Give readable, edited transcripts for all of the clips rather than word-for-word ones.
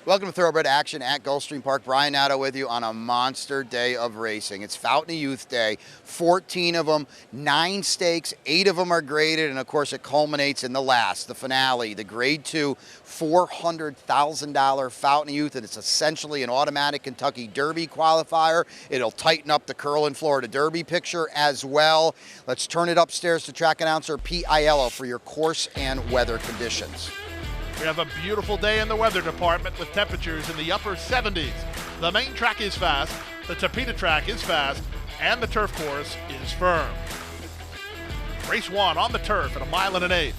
Welcome to Thoroughbred Action at Gulfstream Park. Brian Nato with you on a monster day of racing. It's Fountain of Youth Day, 14 of them, 9 stakes, 8 of them are graded, and of course it culminates in the last, the finale, the Grade 2, $400,000 Fountain of Youth, and it's essentially an automatic Kentucky Derby qualifier. It'll tighten up the Curl and Florida Derby picture as well. Let's turn it upstairs to track announcer Pete Aiello for your course and weather conditions. We have a beautiful day in the weather department with temperatures in the upper 70s. The main track is fast, the Tapeta track is fast, and the turf course is firm. Race 1 on the turf at 1 1/8 miles.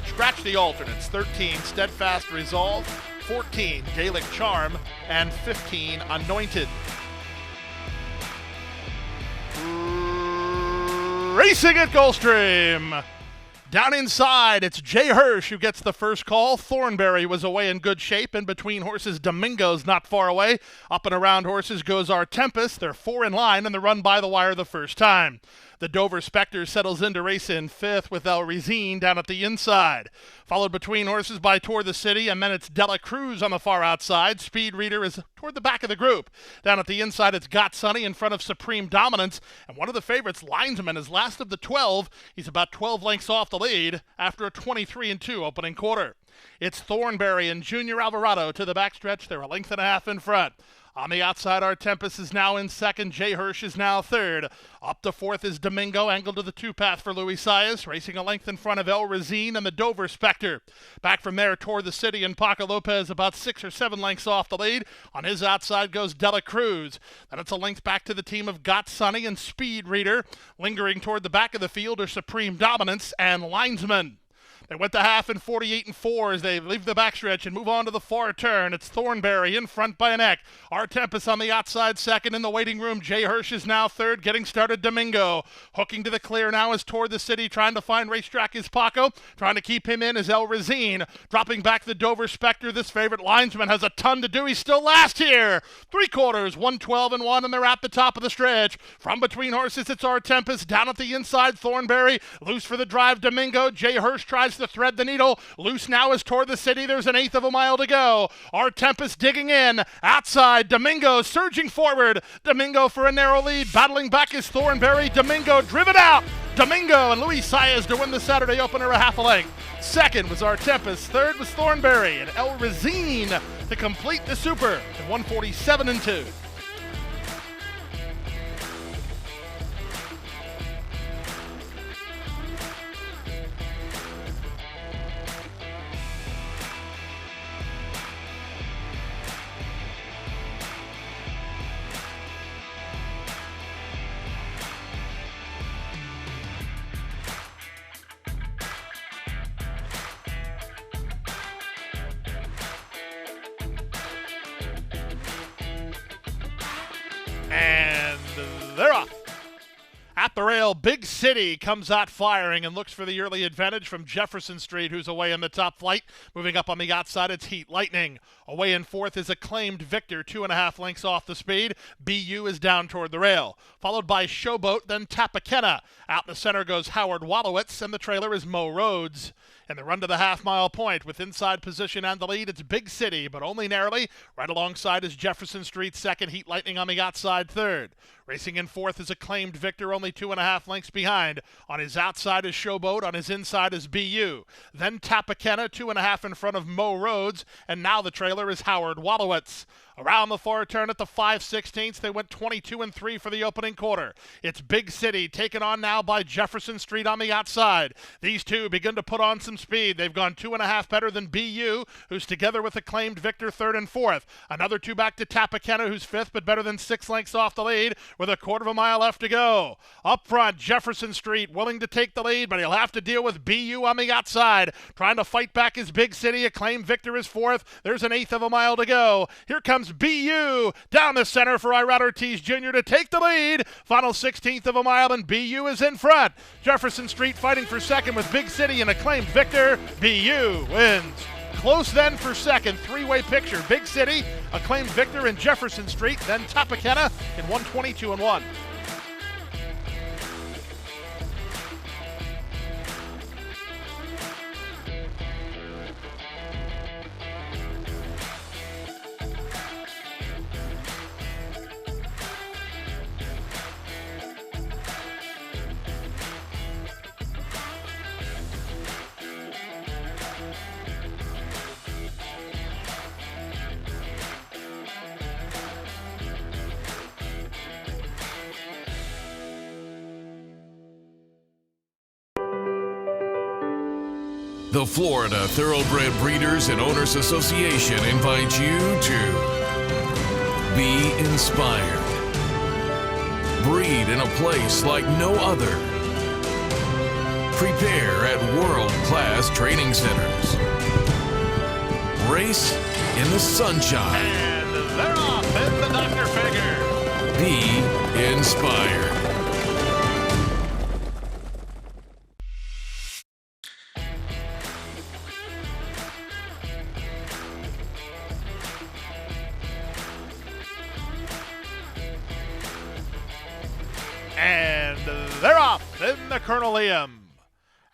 Scratch the alternates, 13 Steadfast Resolve, 14 Gaelic Charm, and 15 Anointed. Racing at Gulfstream. Down inside, it's Jay Hirsch who gets the first call. Thornberry was away in good shape. In between horses, Domingo's not far away. Up and around horses goes Our Tempest. They're 4 in line in the run by the wire the first time. The Dover Spectre settles into race in 5th with El Rezine down at the inside. Followed between horses by Toward the City, and then it's Dela Cruz on the far outside. Speed Reader is toward the back of the group. Down at the inside, it's Got Sunny in front of Supreme Dominance. And one of the favorites, Linesman, is last of the 12. He's about 12 lengths off the lead after a 23-2 opening quarter. It's Thornberry and Junior Alvarado to the backstretch. They're 1.5 lengths in front. On the outside, Our Tempest is now in second. Jay Hirsch is now third. Up to 4th is Domingo, angled to the 2-path for Louis Saez, racing a length in front of El Rezine and the Dover Spectre. Back from there, Toward the City and Paco Lopez about 6 or 7 lengths off the lead. On his outside goes Dela Cruz. Then it's a length back to the team of Got Sunny and Speed Reader. Lingering toward the back of the field are Supreme Dominance and Linesman. They went to half in 48-4 as they leave the backstretch and move on to the far turn. It's Thornberry in front by a neck. Our Tempest on the outside second in the waiting room. Jay Hirsch is now third, getting started Domingo. Hooking to the clear now is Toward the City, trying to find racetrack is Paco. Trying to keep him in is El Rezine. Dropping back the Dover Spectre, this favorite Linesman has a ton to do. He's still last here. 3/4, 112-1, and they're at the top of the stretch. From between horses, it's Our Tempest. Down at the inside, Thornberry. Loose for the drive, Domingo. Jay Hirsch tries to thread the needle. Loose now is Toward the City. There's 1/8 mile to go. Our Tempest digging in. Outside, Domingo surging forward. Domingo for a narrow lead. Battling back is Thornberry. Domingo driven out. Domingo and Louis Saez to win the Saturday opener 1/2 length. Second was Our Tempest. Third was Thornberry and El Rezine to complete the super at 147-2. And they're off. At the rail, Big City comes out firing and looks for the early advantage from Jefferson Street, who's away in the top flight. Moving up on the outside, it's Heat Lightning. Away in 4th is Acclaimed Victor, 2.5 lengths off the speed. BU is down toward the rail. Followed by Showboat, then Tappakenna. Out in the center goes Howard Wallowitz, and the trailer is Mo Rhodes. And the run to the half-mile point with inside position and the lead, it's Big City, but only narrowly. Right alongside is Jefferson Street second, Heat Lightning on the outside third. Racing in 4th is Acclaimed Victor, only 2.5 lengths behind. On his outside is Showboat, on his inside is BU. Then Tappakenna, 2.5 in front of Mo Rhodes, and now the trailer is Howard Wallowitz. Around the far turn at the 5/16, they went 22-3 for the opening quarter. It's Big City taken on now by Jefferson Street on the outside. These two begin to put on some speed. They've gone 2.5 better than BU, who's together with Acclaimed Victor third and fourth. Another 2 back to Tappakenna, who's fifth, but better than 6 lengths off the lead with 1/4 mile left to go. Up front, Jefferson Street willing to take the lead, but he'll have to deal with BU on the outside. Trying to fight back is Big City. Acclaimed Victor is fourth. There's 1/8 mile to go. Here comes BU down the center for Irad Ortiz Jr. to take the lead. Final 1/16 mile, and BU is in front. Jefferson Street fighting for second with Big City and Acclaimed Victor. BU wins Close then for second, three-way picture. Big City, Acclaimed Victor in Jefferson Street, then Tappaquena in 122-1. The Florida Thoroughbred Breeders and Owners Association invites you to be inspired. Breed in a place like no other. Prepare at world-class training centers. Race in the sunshine. And they're off in the Dr. Figure. Be inspired. And they're off in the Colel Liam.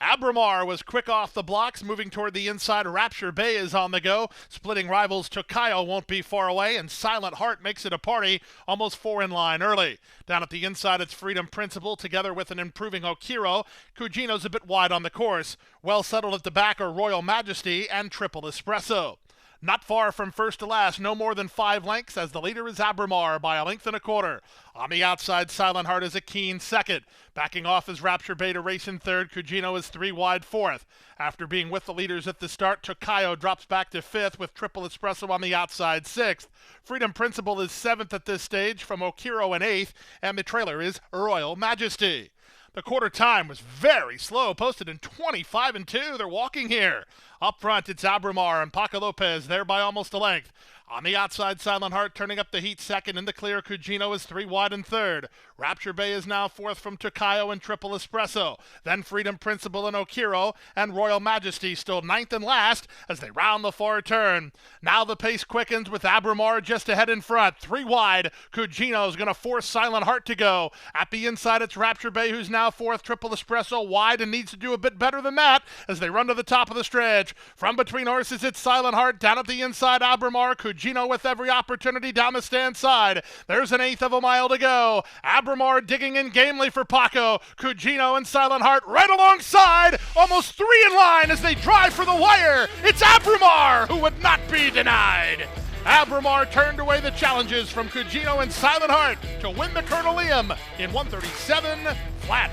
Abramar was quick off the blocks, moving toward the inside. Rapture Bay is on the go. Splitting rivals Tokayo won't be far away, and Silent Heart makes it a party, almost four in line early. Down at the inside, it's Freedom Principle, together with an improving Okiro. Kujino's a bit wide on the course. Well settled at the back are Royal Majesty and Triple Espresso. Not far from first to last, no more than 5 lengths, as the leader is Abramar by a length and a quarter. On the outside, Silent Heart is a keen second. Backing off is Rapture Bay to race in third. Kujino is 3 wide fourth. After being with the leaders at the start, Tokayo drops back to fifth with Triple Espresso on the outside sixth. Freedom Principle is seventh at this stage from Okiro in eighth, and the trailer is Royal Majesty. The quarter time was very slow, posted in 25-2. They're walking here. Up front, it's Abramar and Paco Lopez there by almost a length. On the outside, Silent Heart turning up the heat second. In the clear, Kujino is 3 wide and third. Rapture Bay is now fourth from Tokayo and Triple Espresso. Then Freedom Principle and Okiro, and Royal Majesty still ninth and last as they round the far turn. Now the pace quickens with Abramar just ahead in front. 3 wide. Kujino's going to force Silent Heart to go. At the inside, it's Rapture Bay who's now fourth. Triple Espresso wide and needs to do a bit better than that as they run to the top of the stretch. From between horses, it's Silent Heart. Down at the inside, Abramar. Kujino with every opportunity down the stand side. There's an eighth of a mile to go. Abramar digging in gamely for Paco. Kujino and Silent Heart right alongside. Almost 3 in line as they drive for the wire. It's Abramar who would not be denied. Abramar turned away the challenges from Kujino and Silent Heart to win the Colel Liam in 137 flat.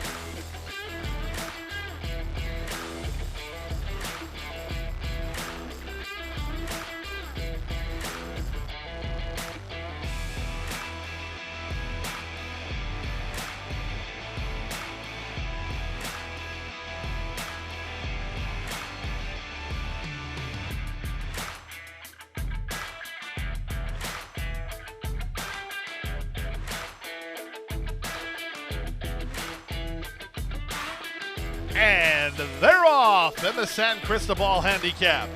And they're off in the San Cristobal Handicap.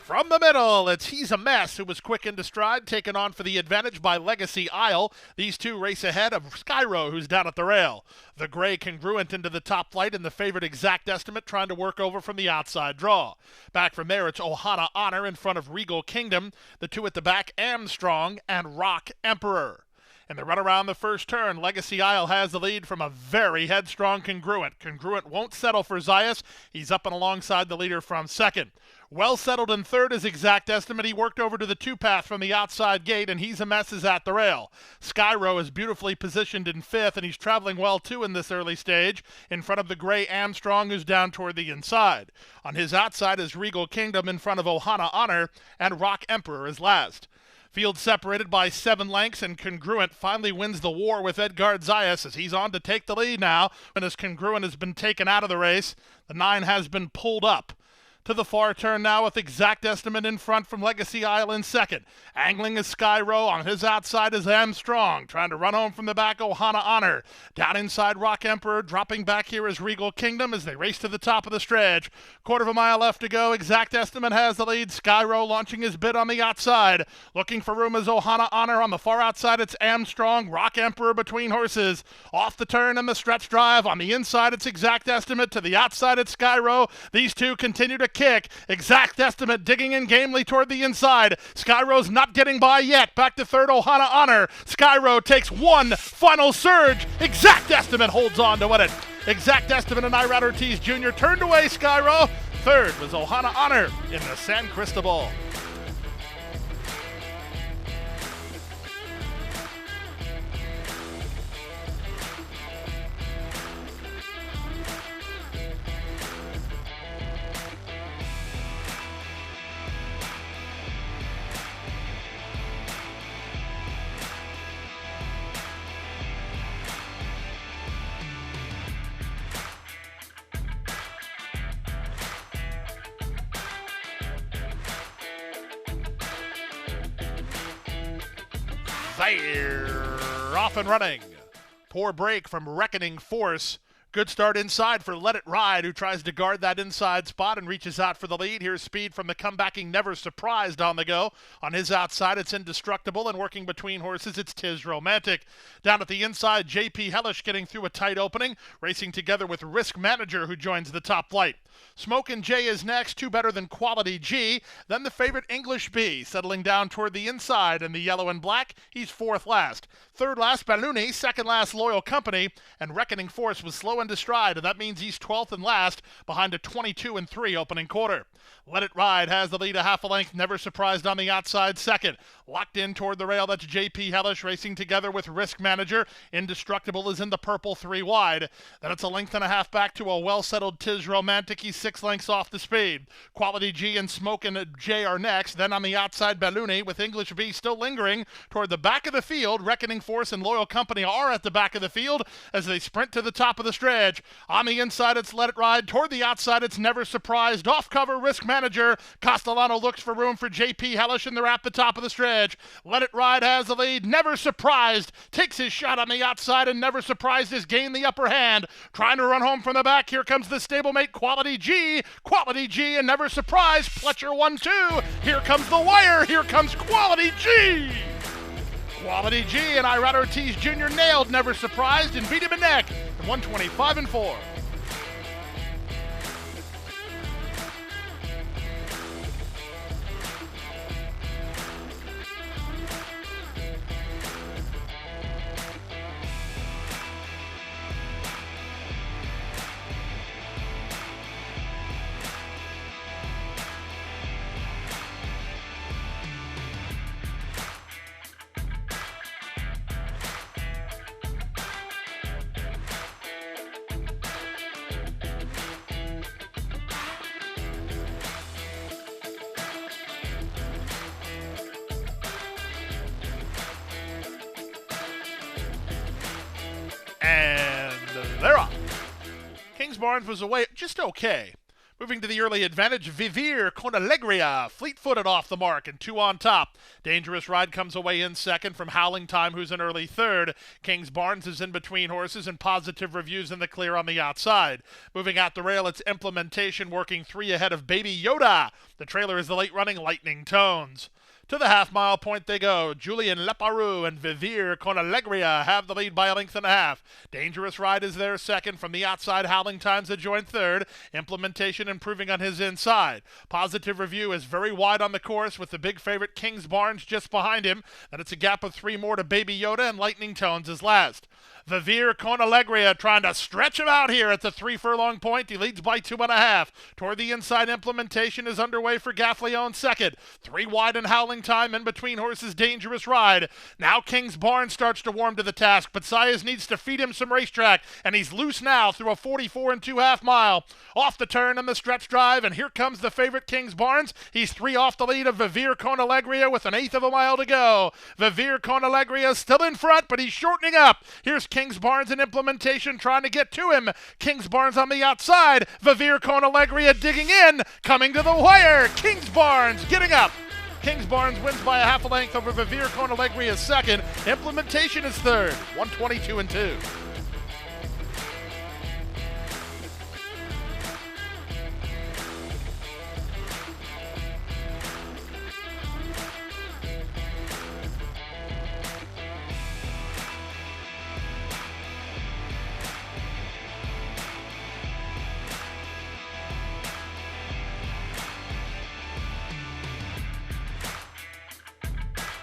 From the middle, it's He's a Mess, who was quick into stride, taken on for the advantage by Legacy Isle. These two race ahead of Skyro, who's down at the rail. The gray congruent into the top flight, and the favorite Exact Estimate trying to work over from the outside draw. Back from there, it's Ohana Honor in front of Regal Kingdom. The two at the back, Armstrong and Rock Emperor. In the run around the first turn, Legacy Isle has the lead from a very headstrong Congruent. Congruent won't settle for Zayas. He's up and alongside the leader from second. Well settled in third is Exact Estimate. He worked over to the 2-path from the outside gate, and He's a Mess is at the rail. Skyro is beautifully positioned in fifth, and he's traveling well too in this early stage, in front of the gray Armstrong, who's down toward the inside. On his outside is Regal Kingdom in front of Ohana Honor, and Rock Emperor is last. Field separated by 7 lengths, and Congruent finally wins the war with Edgard Zayas as he's on to take the lead now. And as Congruent has been taken out of the race, the 9 has been pulled up. To the far turn now with Exact Estimate in front from Legacy Island second. Angling is Skyro. On his outside is Armstrong. Trying to run home from the back, Ohana Honor. Down inside, Rock Emperor. Dropping back here is Regal Kingdom as they race to the top of the stretch. Quarter of a mile left to go. Exact Estimate has the lead. Skyro launching his bid on the outside. Looking for room is Ohana Honor. On the far outside, it's Armstrong. Rock Emperor between horses. Off the turn and the stretch drive. On the inside, it's Exact Estimate. To the outside, it's Skyro. These two continue to kick. Exact Estimate digging in gamely toward the inside. Skyro's not getting by yet. Back to third, Ohana Honor. Skyro takes one final surge. Exact Estimate holds on to win it. Exact Estimate and Irad Ortiz Jr. turned away Skyro. Third was Ohana Honor in the San Cristobal. They're off and running. Poor break from Reckoning Force. Good start inside for Let It Ride, who tries to guard that inside spot and reaches out for the lead. Here's speed from the comebacking Never Surprised on the go. On his outside, it's Indestructible, and working between horses, it's Tis Romantic. Down at the inside, JP Hellish getting through a tight opening, racing together with Risk Manager, who joins the top flight. Smokin' J is next, two better than Quality G. Then the favorite English B, settling down toward the inside in the yellow and black. He's fourth last. Third last, Balloony. Second last, Loyal Company. And Reckoning Force was slow into stride, and that means he's 12th and last behind a 22-3 opening quarter. Let It Ride has the lead a half a length. Never Surprised on the outside second. Locked in toward the rail, that's JP Hellish racing together with Risk Manager. Indestructible is in the purple 3 wide. Then it's a length and a half back to a well-settled Tis Romantic. He's 6 lengths off the speed. Quality G and Smokin' J are next. Then on the outside, Balloony with English B still lingering toward the back of the field. Reckoning Force and Loyal Company are at the back of the field as they sprint to the top of the stretch. On the inside, it's Let It Ride. Toward the outside, it's Never Surprised. Off cover, Risk Manager. Castellano looks for room for JP Hellish, and they're at the top of the stretch. Let It Ride has the lead. Never Surprised takes his shot on the outside, and Never Surprised has gained the upper hand. Trying to run home from the back. Here comes the stablemate Quality G. Quality G and Never Surprised. Fletcher 1-2. Here comes the wire. Here comes Quality G. Quality G and Irad Ortiz Jr. nailed Never Surprised and beat him in neck in 125-4. And they're off. Kings Barnes was away just okay. Moving to the early advantage, Vivir con Alegria, fleet-footed off the mark and 2 on top. Dangerous Ride comes away in second from Howling Time, who's in early third. Kings Barnes is in between horses and Positive Reviews in the clear on the outside. Moving out the rail, it's Implementation working 3 ahead of Baby Yoda. The trailer is the late-running Lightning Tones. To the half-mile point they go. Julian Leparoux and Vivir con Alegria have the lead by a length and a half. Dangerous Ride is there second. From the outside, Howling Times a joint third. Implementation improving on his inside. Positive Review is very wide on the course with the big favorite Kings Barnes just behind him. Then it's a gap of 3 more to Baby Yoda, and Lightning Tones is last. Vivir con Alegria trying to stretch him out here at the 3 furlong point. He leads by 2.5. Toward the inside, Implementation is underway for Gaffleon second. 3 wide and Howling traveling time in between horses Dangerous Ride. Now King's Barn starts to warm to the task, but Saez needs to feed him some racetrack, and he's loose now through a 44 2/2 mile. Off the turn in the stretch drive, and here comes the favorite King's Barnes. He's 3 off the lead of Vivir Con Alegria with 1/8 of a mile to go. Vivir Con Alegria still in front, but he's shortening up. Here's King's Barnes in implementation trying to get to him. King's Barnes on the outside. Vivir Con Alegria digging in, coming to the wire. King's Barnes getting up. King's Barnes wins by a half a length over Vivir Con Alegria second. Implementation is third, 122 2.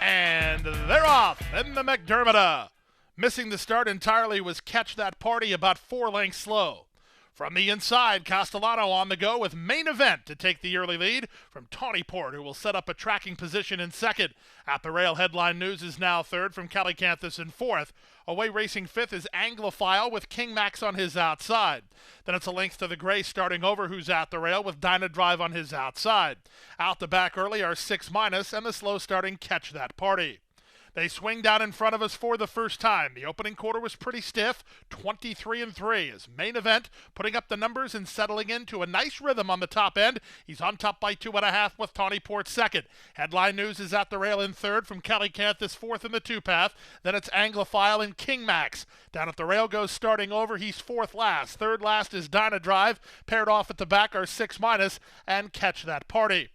And they're off in the McDermott. Missing the start entirely was Catch That Party, about 4 lengths slow. From the inside, Castellano on the go with Main Event to take the early lead from Tawny Port, who will set up a tracking position in second. At the rail, Headline News is now third from Calicanthus in fourth. Away racing fifth is Anglophile with King Max on his outside. Then it's a length to the gray starting over, who's at the rail with Dyna Drive on his outside. Out the back early are 6- and the slow starting Catch That Party. They swing down in front of us for the first time. The opening quarter was pretty stiff, 23 3, as Main Event putting up the numbers and settling into a nice rhythm on the top end. He's on top by 2.5 with Tawny Port second. Headline News is at the rail in third from Calicanthus fourth in the 2-path. Then it's Anglophile and King Max. Down at the rail goes starting over. He's fourth last. Third last is Dyna Drive. Paired off at the back are 6- and Catch That Party.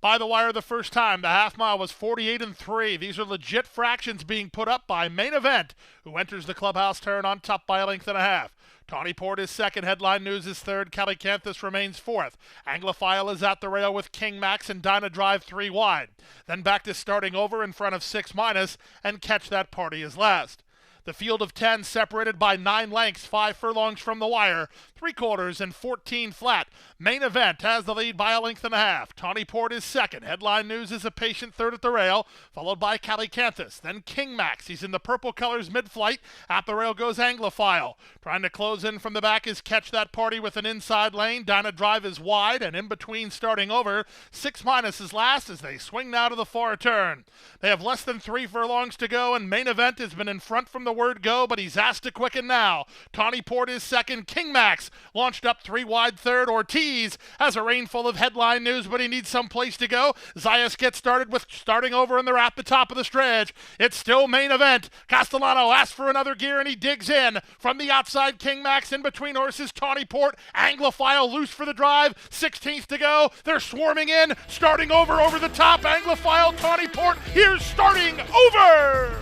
By the wire the first time, the half mile was 48 3. These are legit fractions being put up by Main Event, who enters the clubhouse turn on top by 1.5 lengths. Tawny Port is second, Headline News is third, Calicanthus remains fourth. Anglophile is at the rail with King Max and Dyna Drive 3 wide. Then back to starting over in front of 6- and Catch That Party is last. The field of 10 separated by 9 lengths, 5 furlongs from the wire, 3/4 and 14 flat. Main Event has the lead by 1.5 lengths. Tawny Port is second. Headline News is a patient third at the rail, followed by Calicanthus. Then King Max. He's in the purple colors mid-flight. At the rail goes Anglophile. Trying to close in from the back is Catch That Party with an inside lane. Dyna Drive is wide, and in between starting over. 6- is last as they swing now to the far turn. They have less than 3 furlongs to go, and Main Event has been in front from the word go, but he's asked to quicken now. Tawny Port is second. King Max launched up 3 wide third. Ortiz has a rainful of Headline News, but he needs some place to go. Zayas gets started with starting over, and they're at the top of the stretch. It's still Main Event. Castellano asks for another gear, and he digs in. From the outside, King Max in between horses. Tawny Port, Anglophile loose for the drive. 16th to go. They're swarming in. Starting over the top. Anglophile, Tawny Port. Here's starting over.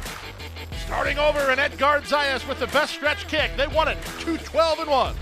Starting over, and Edgard Zayas with the best stretch kick. They won it 2-12 1.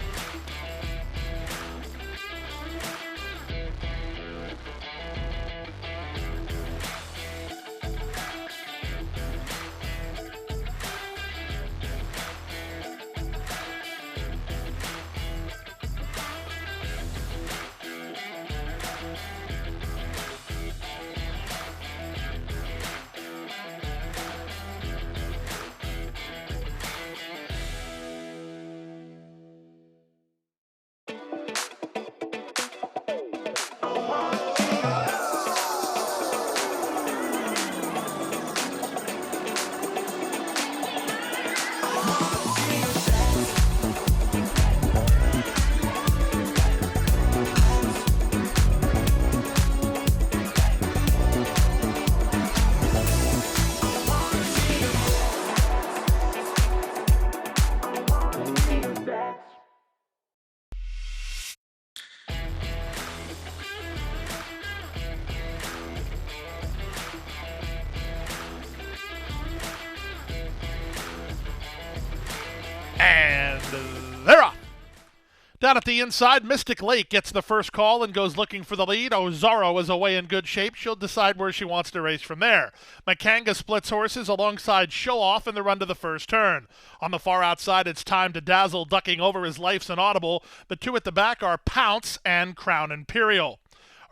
And they're off. Down at the inside, Mystic Lake gets the first call and goes looking for the lead. Ozaro is away in good shape. She'll decide where she wants to race from there. Makanga splits horses alongside Show Off in the run to the first turn. On the far outside, it's Time to Dazzle, ducking over his Life's an Audible. The 2 at the back are Pounce and Crown Imperial.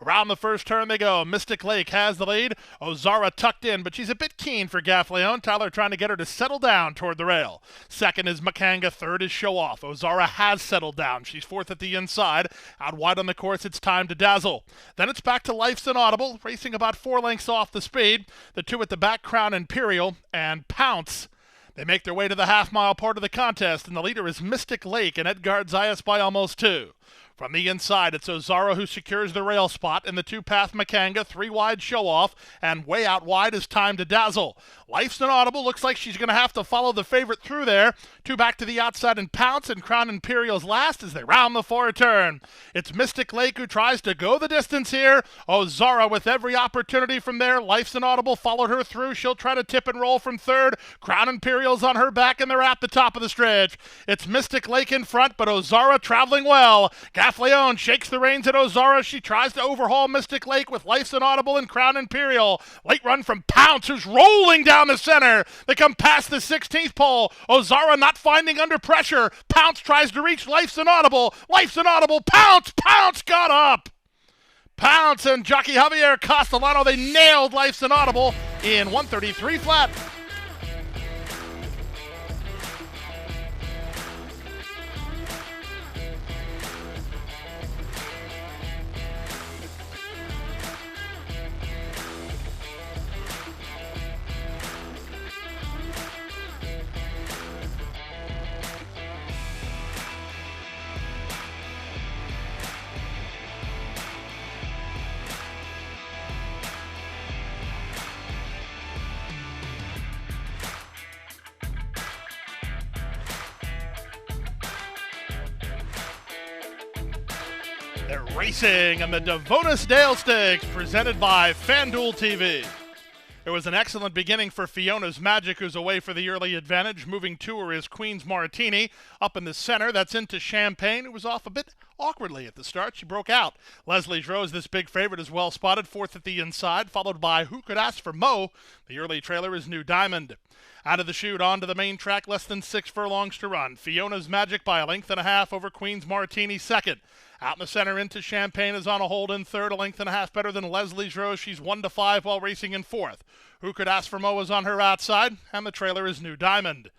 Around the first turn they go. Mystic Lake has the lead. Ozara tucked in, but she's a bit keen for Gafleon. Tyler trying to get her to settle down toward the rail. Second is Makanga. Third is Show Off. Ozara has settled down. She's fourth at the inside. Out wide on the course, it's Time to Dazzle. Then it's back to Life's and Audible, racing about 4 lengths off the speed. The two at the back, Crown Imperial and Pounce. They make their way to the half-mile part of the contest, and the leader is Mystic Lake and Edgard Zayas by almost 2. From the inside, it's Ozara who secures the rail spot, in the two-path Makanga, 3 wide Show Off, and way out wide is Time to Dazzle. Life's an Audible, looks like she's going to have to follow the favorite through there. 2 back to the outside and Pounce, and Crown Imperial's last as they round the 4 turn. It's Mystic Lake who tries to go the distance here. Ozara with every opportunity from there. Life's an Audible followed her through. She'll try to tip and roll from third. Crown Imperial's on her back, and they're at the top of the stretch. It's Mystic Lake in front, but Ozara traveling well. Gafleon shakes the reins at Ozara. She tries to overhaul Mystic Lake with Life's an Audible and Crown Imperial. Late run from Pounce, who's rolling down the center. They come past the 16th pole. Ozara not finding under pressure. Pounce tries to reach Life's an Audible. Life's an Audible. Pounce! Pounce got up! Pounce and jockey Javier Castellano, they nailed Life's an Audible in 133 flat. They're racing in the Devonis Dale Stakes, presented by FanDuel TV. It was an excellent beginning for Fionas Magic, who's away for the early advantage. Moving to her is Queen's Martini. Up in the center, that's into Champagne, who was off a bit awkwardly at the start. She broke out. Leslie's Rose, this big favorite, is well spotted, fourth at the inside, followed by Who Could Ask for Mo. The early trailer is New Diamond. Out of the chute, onto the main track, less than 6 furlongs to run. Fiona's Magic by a length and a half over Queen's Martini second. Out in the center, into Champagne is on a hold in third, a length and a half better than Leslie's Rose. She's 1-5 while racing in fourth. Who Could Ask for Mo is on her outside, and the trailer is New Diamond.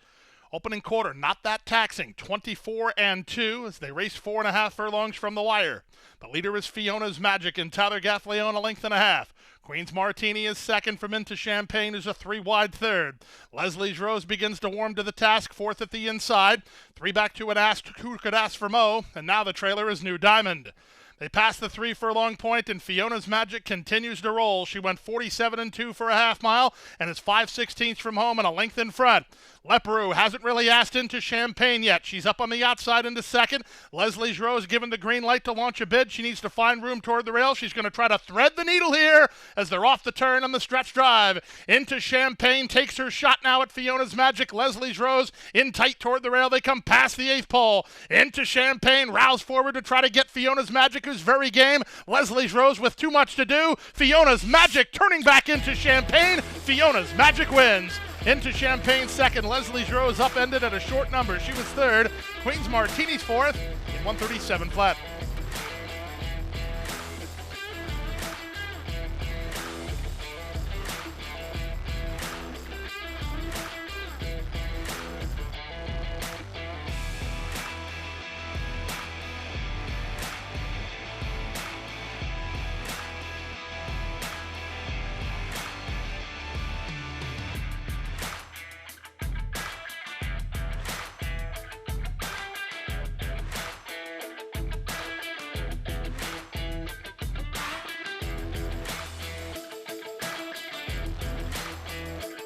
Opening quarter, not that taxing, 24-2 as they race 4.5 furlongs from the wire. The leader is Fiona's Magic and Tyler Gafleon a length and a half. Queen's Martini is second. From into Champagne is a 3-wide third. Leslie's Rose begins to warm to the task, fourth at the inside. 3 back to an Ask Who Could Ask for Mo, and now the trailer is New Diamond. They pass the 3 furlong point, and Fiona's Magic continues to roll. She went 47-2 for a half mile, and is 5/16 from home and a length in front. Leperoux hasn't really asked into Champagne yet. She's up on the outside into second. Leslie's Rose given the green light to launch a bid. She needs to find room toward the rail. She's going to try to thread the needle here as they're off the turn on the stretch drive. Into Champagne, takes her shot now at Fiona's Magic. Leslie's Rose in tight toward the rail. They come past the 8th pole. Into Champagne, rouse forward to try to get Fiona's Magic, who's very game. Leslie's Rose with too much to do. Fiona's Magic turning back into Champagne. Fiona's Magic wins. Into Champagne second. Leslie's Rose upended at a short number. She was third. Queen's Martini's fourth in 137 flat.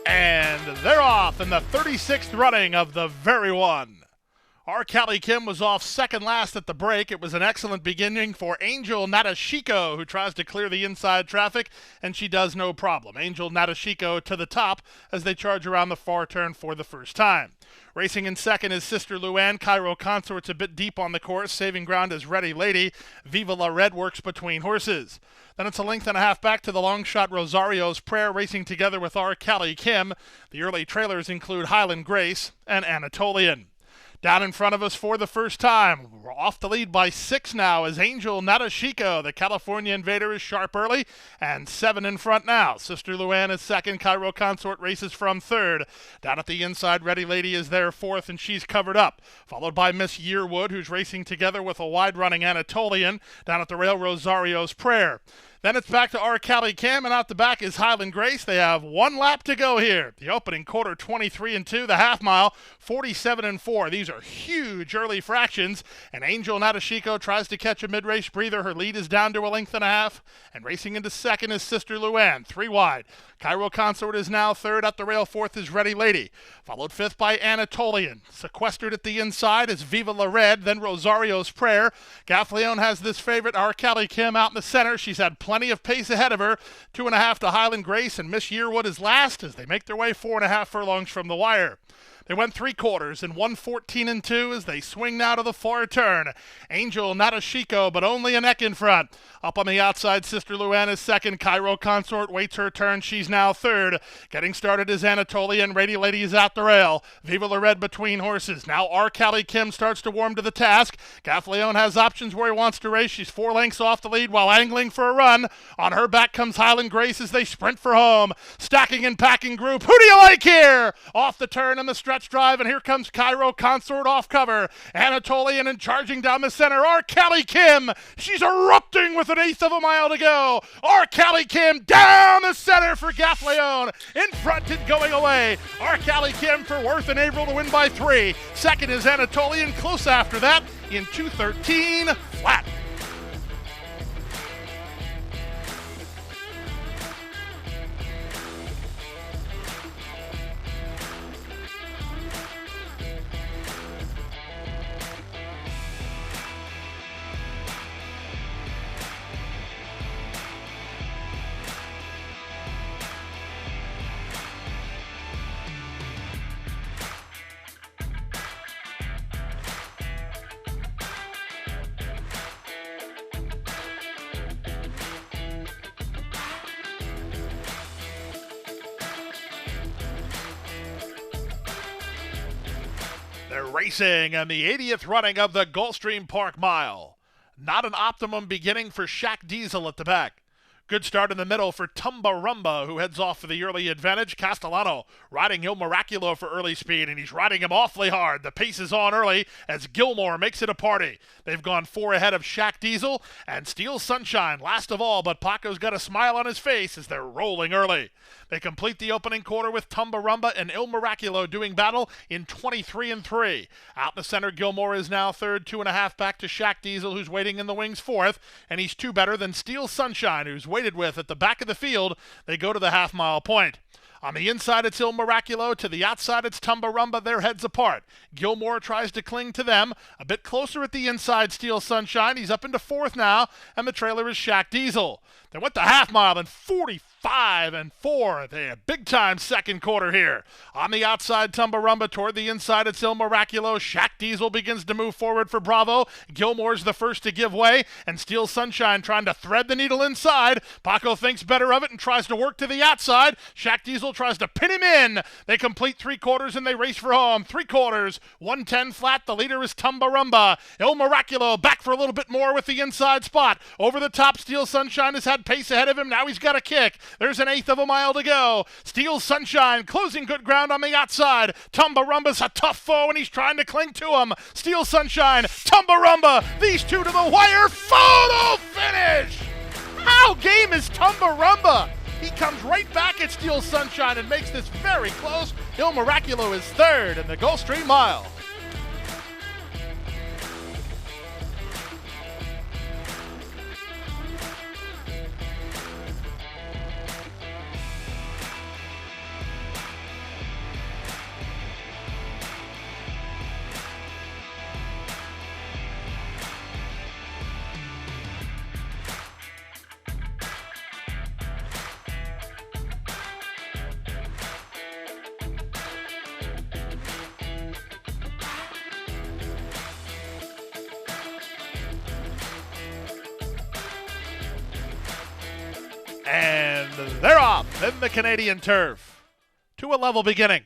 And they're off in the 36th running of the very one. Our Callie Kim was off second last at the break. It was an excellent beginning for Angel Natashiko, who tries to clear the inside traffic, and she does no problem. Angel Natashiko to the top as they charge around the far turn for the first time. Racing in second is Sister Luann. Cairo Consort's a bit deep on the course. Saving ground is Ready Lady. Viva La Red works between horses. Then it's a length and a half back to the long shot Rosario's Prayer, racing together with our Callie Kim. The early trailers include Highland Grace and Anatolian. Down in front of us for the first time. We're off the lead by 6 now as Angel Nadeshiko, the California Invader, is sharp early, and 7 in front now. Sister Luann is second. Cairo Consort races from third. Down at the inside, Ready Lady is there fourth, and she's covered up. Followed by Miss Yearwood, who's racing together with a wide-running Anatolian. Down at the rail, Rosario's Prayer. Then it's back to our Cali Cam, and out the back is Highland Grace. They have 1 lap to go here. The opening quarter, 23-2. The half mile, 47-4. These are huge early fractions, and Angel Nadeshiko tries to catch a mid-race breather. Her lead is down to a length and a half, and racing into second is Sister Luann, 3 wide. Cairo Consort is now third. At the rail, fourth is Ready Lady. Followed fifth by Anatolian. Sequestered at the inside is Viva La Red, then Rosario's Prayer. Gaffleon has this favorite, our Cali Kim, out in the center. She's had plenty of pace ahead of her. 2.5 to Highland Grace, and Miss Yearwood is last as they make their way 4.5 furlongs from the wire. They went 3 quarters in 1:14-2 as they swing now to the far turn. Angel Nadeshiko, but only a neck in front. Up on the outside, Sister Luann is second. Cairo Consort waits her turn. She's now third. Getting started is Anatolian. Ready Lady is out the rail. Viva La Red between horses. Now our Cali Kim starts to warm to the task. Gaffleon has options where he wants to race. She's 4 lengths off the lead while angling for a run. On her back comes Highland Grace as they sprint for home. Stacking and packing group. Who do you like here? Off the turn and the stretch drive, and here comes Cairo Consort off cover. Anatolian and charging down the center. Our Cali Kim. She's erupting with 1/8 of a mile to go. Our Cali Kim down the center for Gaffleon. In front and going away. Our Cali Kim for Worth and Averill to win by 3. Second is Anatolian, close after that in 2:13 flat. They're racing in the 80th running of the Gulfstream Park Mile. Not an optimum beginning for Shaq Diesel at the back. Good start in the middle for Tumbarumba, who heads off for the early advantage. Castellano riding Il Miraculo for early speed, and he's riding him awfully hard. The pace is on early as Gilmore makes it a party. They've gone 4 ahead of Shaq Diesel and Steel Sunshine last of all, but Paco's got a smile on his face as they're rolling early. They complete the opening quarter with Tumbarumba and Il Miraculo doing battle in 23-3. Out in the center, Gilmore is now third, 2.5 back to Shaq Diesel, who's waiting in the wings fourth, and he's 2 better than Steel Sunshine, who's waited with at the back of the field. They go to the half-mile point. On the inside, it's Il Miraculo. To the outside, it's Tumbarumba. Their heads apart. Gilmore tries to cling to them. A bit closer at the inside, Steel Sunshine. He's up into fourth now, and the trailer is Shaq Diesel. They went the half mile in 45-4. They had big-time second quarter here. On the outside, Tumbarumba. Toward the inside, it's Il Miraculo. Shaq Diesel begins to move forward for Bravo. Gilmore's the first to give way, and Steel Sunshine trying to thread the needle inside. Paco thinks better of it and tries to work to the outside. Shaq Diesel tries to pin him in. They complete 3 quarters and they race for home. 3 quarters, 1:10 flat. The leader is Tumbarumba. Il Miraculo back for a little bit more with the inside spot. Over the top, Steel Sunshine has had pace ahead of him. Now he's got a kick. There's 1/8 of a mile to go. Steel Sunshine closing good ground on the outside. Tumbarumba's a tough foe and he's trying to cling to him. Steel Sunshine, Tumbarumba, these two to the wire. Photo finish! How game is Tumbarumba? He comes right back at Steel Sunshine and makes this very close. Il Miraculo is third in the Gulfstream Mile. And they're off in the Canadian turf. To a level beginning.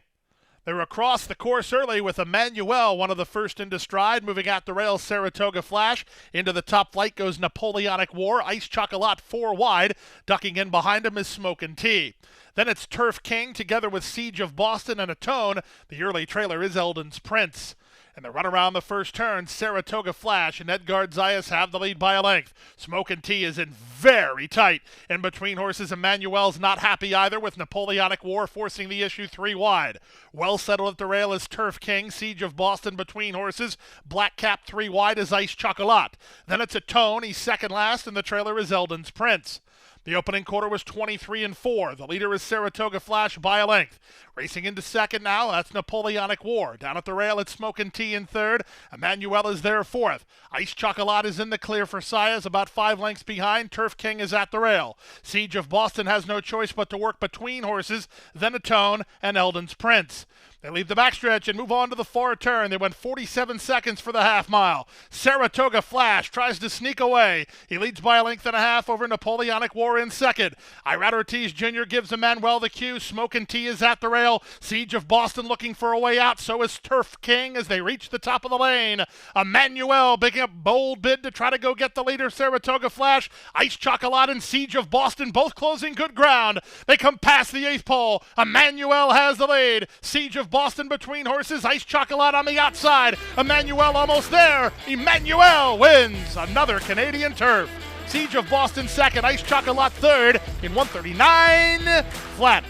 They're across the course early with Emmanuel, one of the first into stride. Moving at the rails, Saratoga Flash. Into the top flight goes Napoleonic War. Ice Chocolat 4 wide. Ducking in behind him is Smokin' Tea. Then it's Turf King together with Siege of Boston and Atone. The early trailer is Eldon's Prince. And the run around the first turn, Saratoga Flash and Edgard Zayas have the lead by a length. Smokin' Tea is in very tight. In between horses, Emmanuel's not happy either, with Napoleonic War forcing the issue 3 wide. Well settled at the rail is Turf King. Siege of Boston between horses. Black Cap 3 wide is Ice Chocolat. Then it's Atone. He's second last, and the trailer is Eldon's Prince. The opening quarter was 23-4. The leader is Saratoga Flash by a length. Racing into second now, that's Napoleonic War. Down at the rail, it's Smokin' Tea in third. Emmanuel is there fourth. Ice Chocolat is in the clear for Sayas, about 5 lengths behind. Turf King is at the rail. Siege of Boston has no choice but to work between horses, then Atone and Eldon's Prince. They leave the backstretch and move on to the far turn. They went 47 seconds for the half mile. Saratoga Flash tries to sneak away. He leads by a length and a half over Napoleonic War in second. Irad Ortiz Jr. gives Emmanuel the cue. Smokin' Tea is at the rail. Siege of Boston looking for a way out. So is Turf King as they reach the top of the lane. Emmanuel making a bold bid to try to go get the leader, Saratoga Flash. Ice Chocolat and Siege of Boston both closing good ground. They come past the 8th pole. Emmanuel has the lead. Siege of Boston between horses. Ice Chocolat on the outside. Emmanuel almost there. Emmanuel wins another Canadian turf. Siege of Boston second. Ice Chocolat third in 139 flat.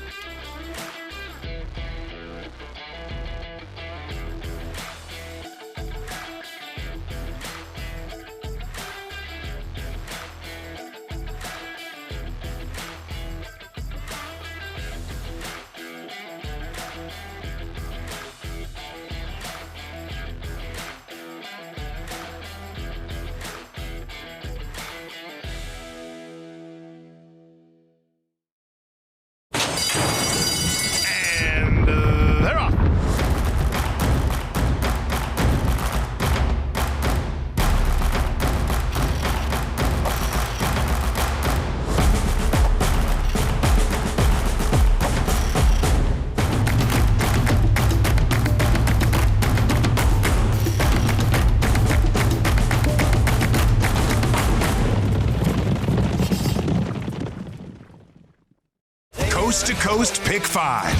Coast to Coast Pick 5.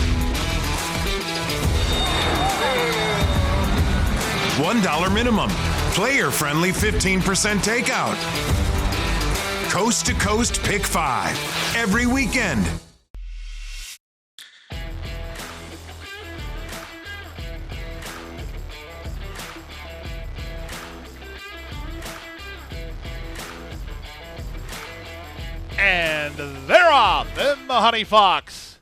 $1 minimum. Player-friendly 15% takeout. Coast to Coast Pick 5. Every weekend. And they're off in the Honey Fox.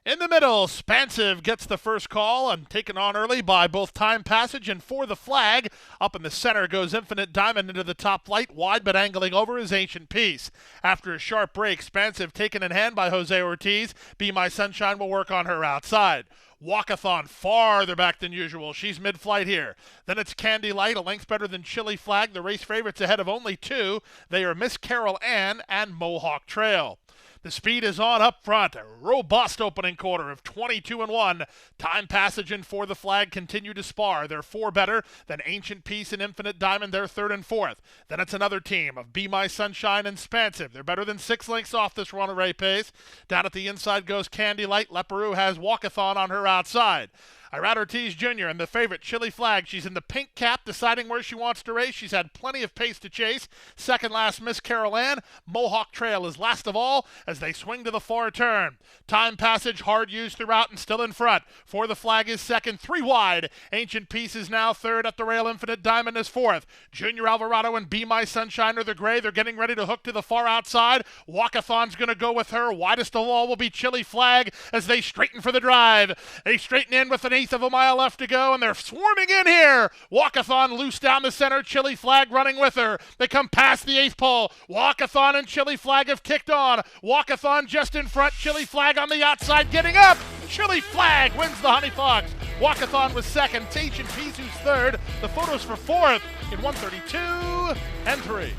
In the middle, Spansive gets the first call and taken on early by both Time Passage and For the Flag. Up in the center goes Infinite Diamond into the top flight. Wide but angling over is Ancient Peace. After a sharp break, Spansive taken in hand by Jose Ortiz. Be My Sunshine will work on her outside. Walkathon farther back than usual. She's mid-flight here. Then it's Candy Light, a length better than Chili Flag. The race favorites ahead of only 2. They are Miss Carol Ann and Mohawk Trail. The speed is on up front. A robust opening quarter of 22-1. Time Passage and For the Flag continue to spar. They're 4 better than Ancient Peace and Infinite Diamond. They're 3rd and 4th. Then it's another team of Be My Sunshine and Spansive. They're better than 6 lengths off this runaway pace. Down at the inside goes Candy Light. Leperoux has Walkathon on her outside. Irad Ortiz Jr. and the favorite, Chili Flag. She's in the pink cap, deciding where she wants to race. She's had plenty of pace to chase. Second last, Miss Carol Ann. Mohawk Trail is last of all as they swing to the far turn. Time Passage, hard used throughout and still in front. For the Flag is second, 3 wide. Ancient Peace is now third. At the rail, Infinite Diamond is fourth. Junior Alvarado and Be My Sunshine are the gray. They're getting ready to hook to the far outside. Walkathon's going to go with her. Widest of all will be Chili Flag as they straighten for the drive. They straighten in with an 1/8 of a mile left to go, and they're swarming in here. Walkathon loose down the center. Chili Flag running with her. They come past the 8th pole. Walkathon and Chili Flag have kicked on. Walkathon just in front. Chili Flag on the outside getting up. Chili Flag wins the Honey Fox. Walkathon was second. Ancient Peace who's third. The photos for fourth in 132 and 3.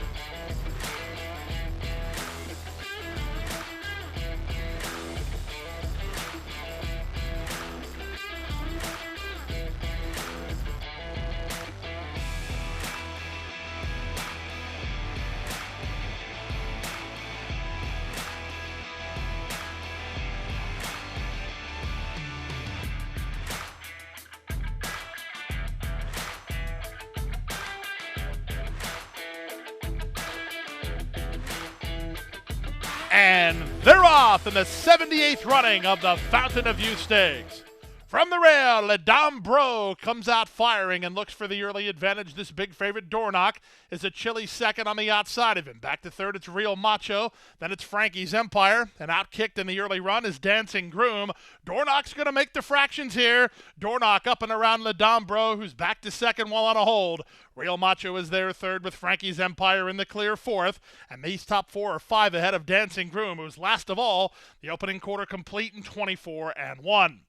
And they're off in the 78th running of the Fountain of Youth Stakes. From the rail, Le Dame Bro comes out firing and looks for the early advantage. This big favorite, Dornoch, is a chilly second on the outside of him. Back to third, it's Real Macho. Then it's Frankie's Empire. And outkicked in the early run is Dancing Groom. Dornoch's going to make the fractions here. Dornoch up and around Le Dame Bro, who's back to second while on a hold. Real Macho is there third with Frankie's Empire in the clear fourth. And these top 4 are 5 ahead of Dancing Groom, who's last of all. The opening quarter complete in 24-1.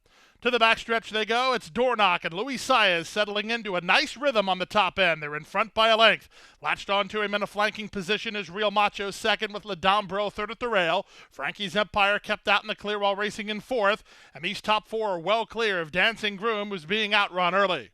To the backstretch they go. It's Dornoch and Louis Saez settling into a nice rhythm on the top end. They're in front by a length. Latched onto him in a flanking position is Real Macho second with Le Dame Bro third at the rail. Frankie's Empire kept out in the clear while racing in fourth. And these top 4 are well clear of Dancing Groom, who's being outrun early.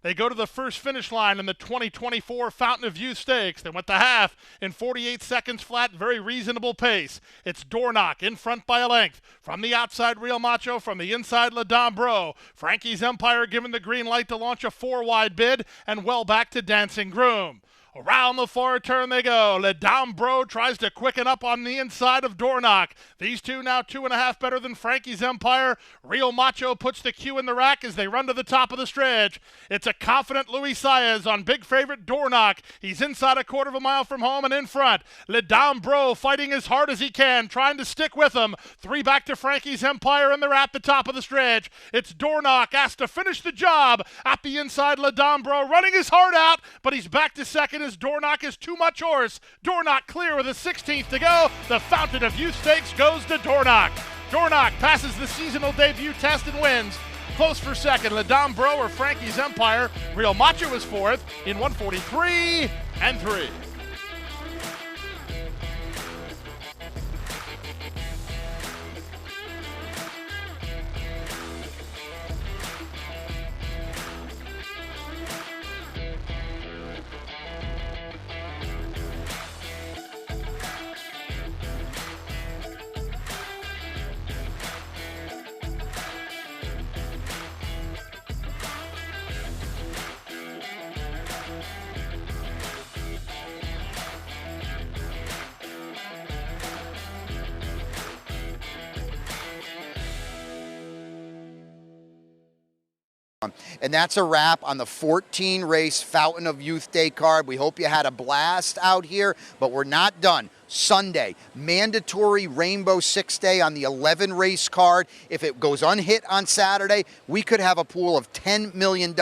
They go to the first finish line in the 2024 Fountain of Youth Stakes. They went the half in 48 seconds flat, very reasonable pace. It's Dornoch in front by a length. From the outside, Real Macho. From the inside, Le Dame Bro. Frankie's Empire given the green light to launch a 4-wide bid, and well back to Dancing Groom. Around the far turn they go. Le Dame Bro tries to quicken up on the inside of Dornoch. These two now 2.5 better than Frankie's Empire. Real Macho puts the cue in the rack as they run to the top of the stretch. It's a confident Louis Saez on big favorite Dornoch. He's inside a quarter of a mile from home and in front. Le Dame Bro fighting as hard as he can, trying to stick with him. 3 back to Frankie's Empire, and they're at the top of the stretch. It's Dornoch asked to finish the job. At the inside, Le Dame Bro running his heart out, but he's back to second as Dornoch is too much horse. Dornoch clear with a 16th to go. The Fountain of Youth Stakes goes to Dornoch. Dornoch passes the seasonal debut test and wins. Close for second, Le Dame Bro or Frankie's Empire. Real Macho is fourth in 143-3. And that's a wrap on the 14-race Fountain of Youth Day card. We hope you had a blast out here, but we're not done. Sunday, mandatory Rainbow Six Day on the 11-race card. If it goes unhit on Saturday, we could have a pool of $10 million.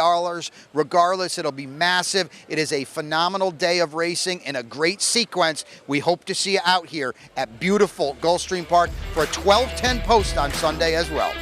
Regardless, it'll be massive. It is a phenomenal day of racing and a great sequence. We hope to see you out here at beautiful Gulfstream Park for a 12:10 post on Sunday as well.